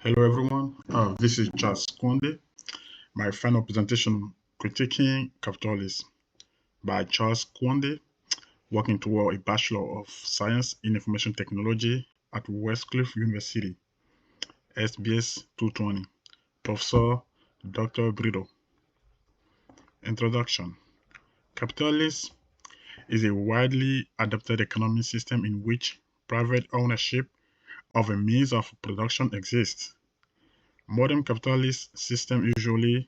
Hello everyone, this is Charles Kwande. My final presentation, Critiquing Capitalism by Charles Kwande, working toward a Bachelor of Science in Information Technology at Westcliff University, SBS 220, Professor Dr. Brito. Introduction. Capitalism is a widely adopted economic system in which private ownership of a means of production exists. Modern capitalist systems usually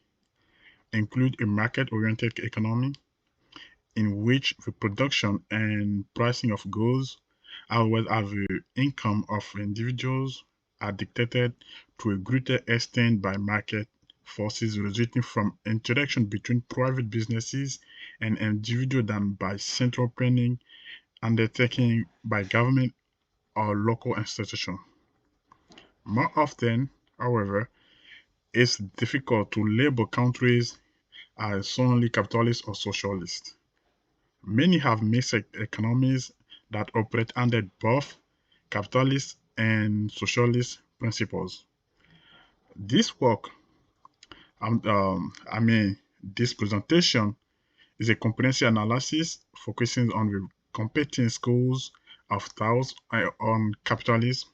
include a market-oriented economy in which the production and pricing of goods, as well as the income of individuals, are dictated to a greater extent by market forces resulting from interaction between private businesses and individuals than by central planning undertaken by government or local institutions. More often, however, it's difficult to label countries as solely capitalist or socialist. Many have mixed economies that operate under both capitalist and socialist principles. This work, um, um, I mean, this presentation is a comprehensive analysis focusing on the competing schools of thought on capitalism,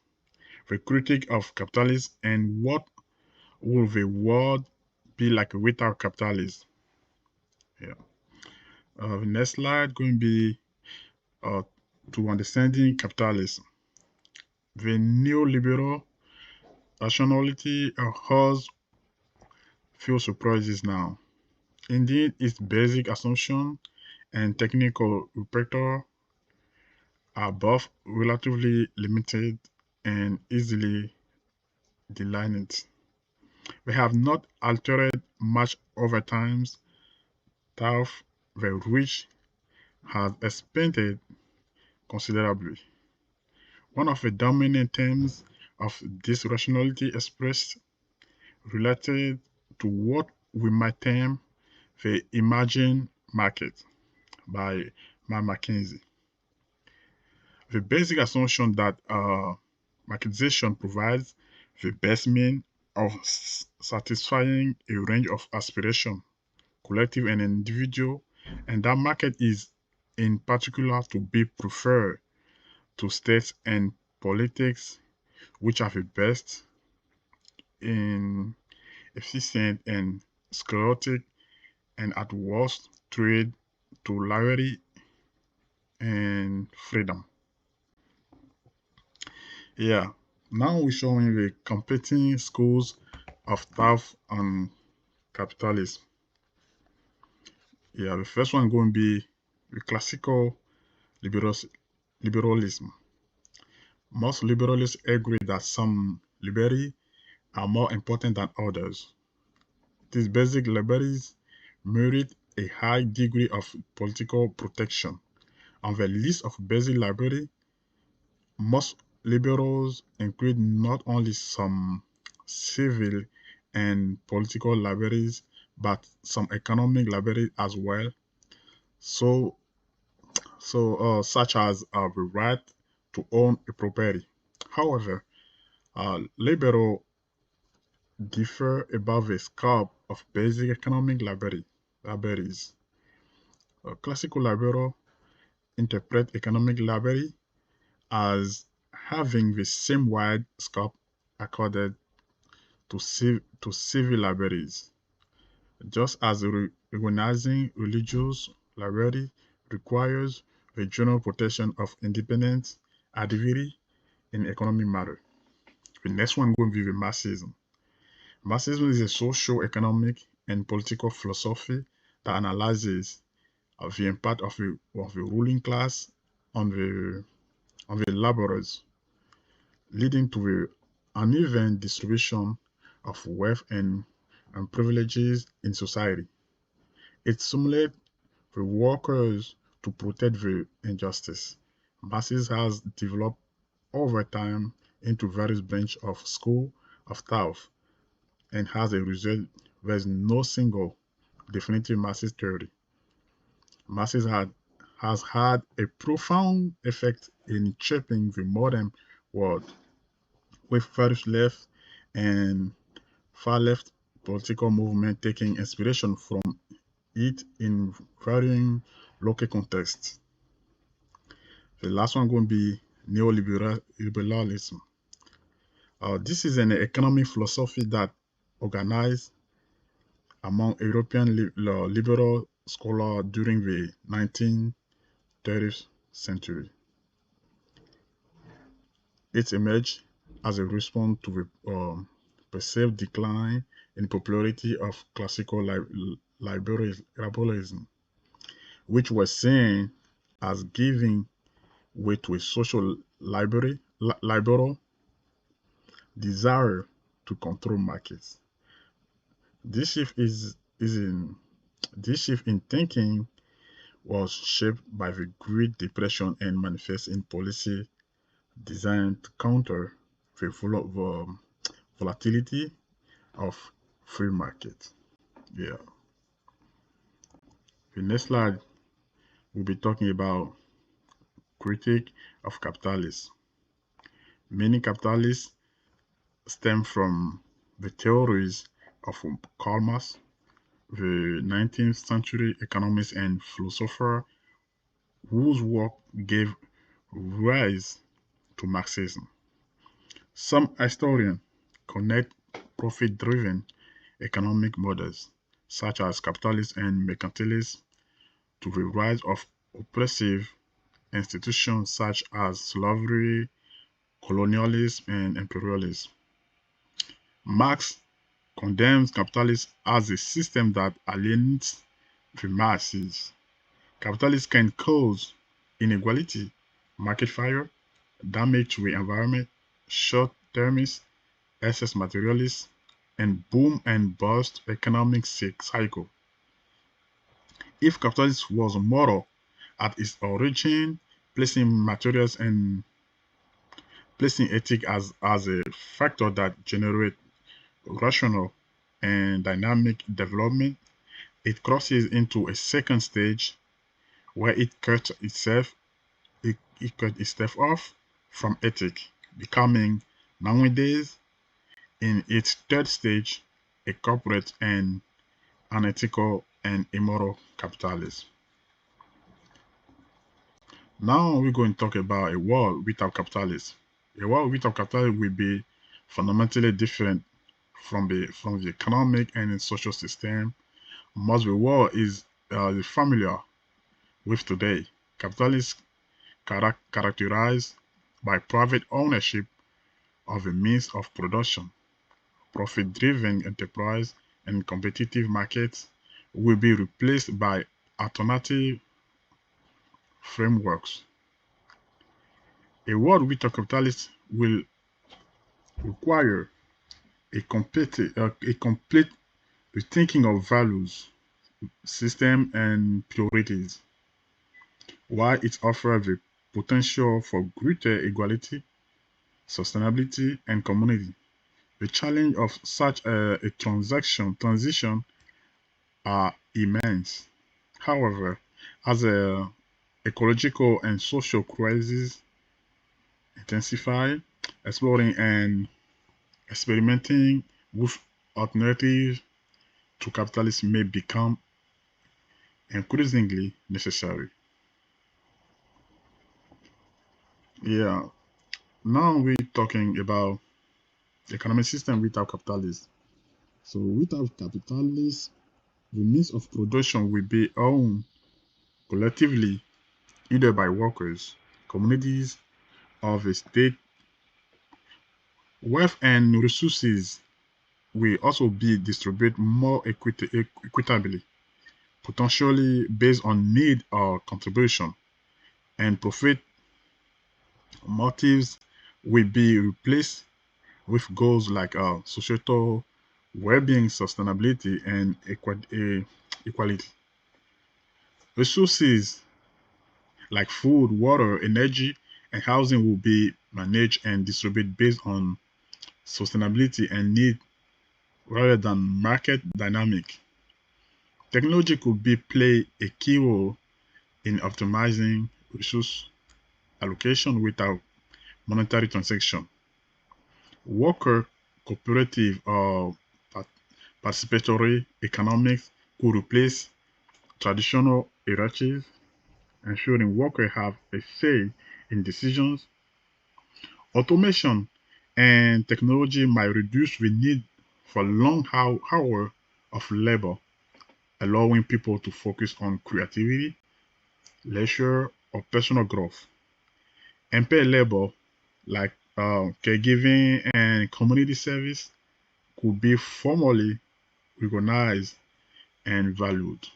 the critique of capitalism, and what will the world be like without capitalism. Yeah. The next slide going to be to understanding capitalism. The neoliberal rationality has few surprises now. Indeed, its basic assumption and technical repertoire are both relatively limited and easily delineated. They have not altered much over time, thus the reach has expanded considerably. One of the dominant themes of this rationality expressed related to what we might term the emerging market by Mark McKinsey. The basic assumption that marketization provides the best means of satisfying a range of aspirations, collective and individual, and that market is in particular to be preferred to states and politics which are the best in efficient and sclerotic and at worst trade to liberty and freedom. Yeah, now we're showing the competing schools of thought on capitalism. Yeah, the first one going to be the classical liberalism. Most liberals agree that some liberties are more important than others. These basic liberties merit a high degree of political protection. On the list of basic liberties, most liberals include not only some civil and political liberties, but some economic liberties as well. Such as the right to own a property. However, liberals differ about the scope of basic economic liberties. Classical liberals interpret economic liberty as having the same wide scope accorded to civil liberties, just as recognizing religious liberty requires the general protection of independence activity in economic matter. The next one going to be the Marxism. Marxism is a social, economic, and political philosophy that analyzes the impact of the ruling class on the laborers, leading to the uneven distribution of wealth and privileges in society. It simulates the workers to protect the injustice. Marxism has developed over time into various branches of school of thought, and as a result, there is no single definitive Marxist theory. Marxism has had a profound effect in shaping the modern world, with various left and far-left political movement taking inspiration from it in varying local contexts. The last one going to be neoliberalism. This is an economic philosophy that organized among European liberal scholars during the 1930th century. It emerged as a response to the perceived decline in popularity of classical liberalism, which was seen as giving way to a social liberal desire to control markets. This shift is in this shift in thinking was shaped by the Great Depression and manifests in policy designed to counter the volatility of free market. Yeah. The next slide we'll be talking about critique of capitalism. Many capitalists stem from the theories of Karl Marx, the 19th century economist and philosopher whose work gave rise to Marxism. Some historians connect profit-driven economic models, such as capitalism and mercantilism, to the rise of oppressive institutions such as slavery, colonialism, and imperialism. Marx condemns capitalism as a system that alienates the masses. Capitalism can cause inequality, market failure, damage to the environment, short-termism, excess materialism, and boom and bust economic cycle. If capitalism was moral at its origin, placing materials and placing ethics as a factor that generate rational and dynamic development, it crosses into a second stage where it cuts itself off from ethics, becoming nowadays in its third stage a corporate and unethical and immoral capitalism. Now we're going to talk about a world without capitalism. A world without capitalism will be fundamentally different from the economic and social system. Most of the world is familiar with today. Capitalism characterized by private ownership of a means of production, profit-driven enterprise, and competitive markets will be replaced by alternative frameworks. A world without capitalism will require a complete rethinking of values, system, and priorities, while it offers the potential for greater equality, sustainability, and community. The challenge of such a transition are immense. However, as a ecological and social crises intensify, exploring and experimenting with alternatives to capitalism may become increasingly necessary. Yeah, now we're talking about the economic system without capitalism. So without capitalism, the means of production will be owned collectively either by workers, communities, or the state. Wealth and resources will also be distributed more equitably, potentially based on need or contribution, and profit motives will be replaced with goals like societal well-being, sustainability, and equality. Resources like food, water, energy, and housing will be managed and distributed based on sustainability and need rather than market dynamic. Technology could be play a key role in optimizing resource allocation without monetary transaction. Workers cooperative or participatory economics could replace traditional hierarchies, ensuring workers have a say in decisions. Automation and technology might reduce the need for long hours of labor, allowing people to focus on creativity, leisure, or personal growth. Unpaid labor, like caregiving and community service, could be formally recognized and valued.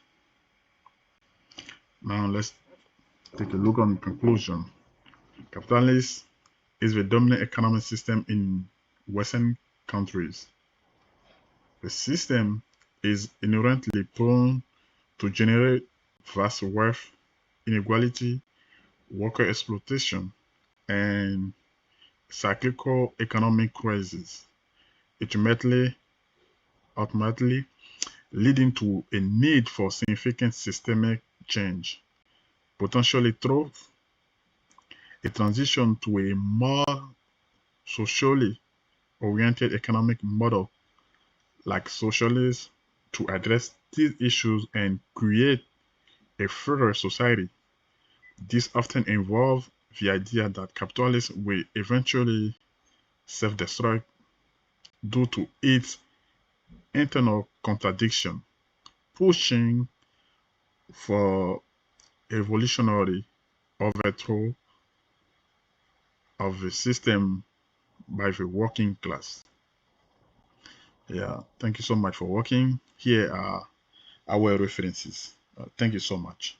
Now, let's take a look on conclusion. Capitalism is the dominant economic system in Western countries. The system is inherently prone to generate vast wealth inequality, worker exploitation, and cyclical economic crises, ultimately leading to a need for significant systemic change, potentially through a transition to a more socially oriented economic model like socialism to address these issues and create a fairer society. This often involves the idea that capitalism will eventually self-destruct due to its internal contradiction, pushing for evolutionary overthrow of the system by the working class. Yeah, thank you so much for watching. Here are our references. Thank you so much.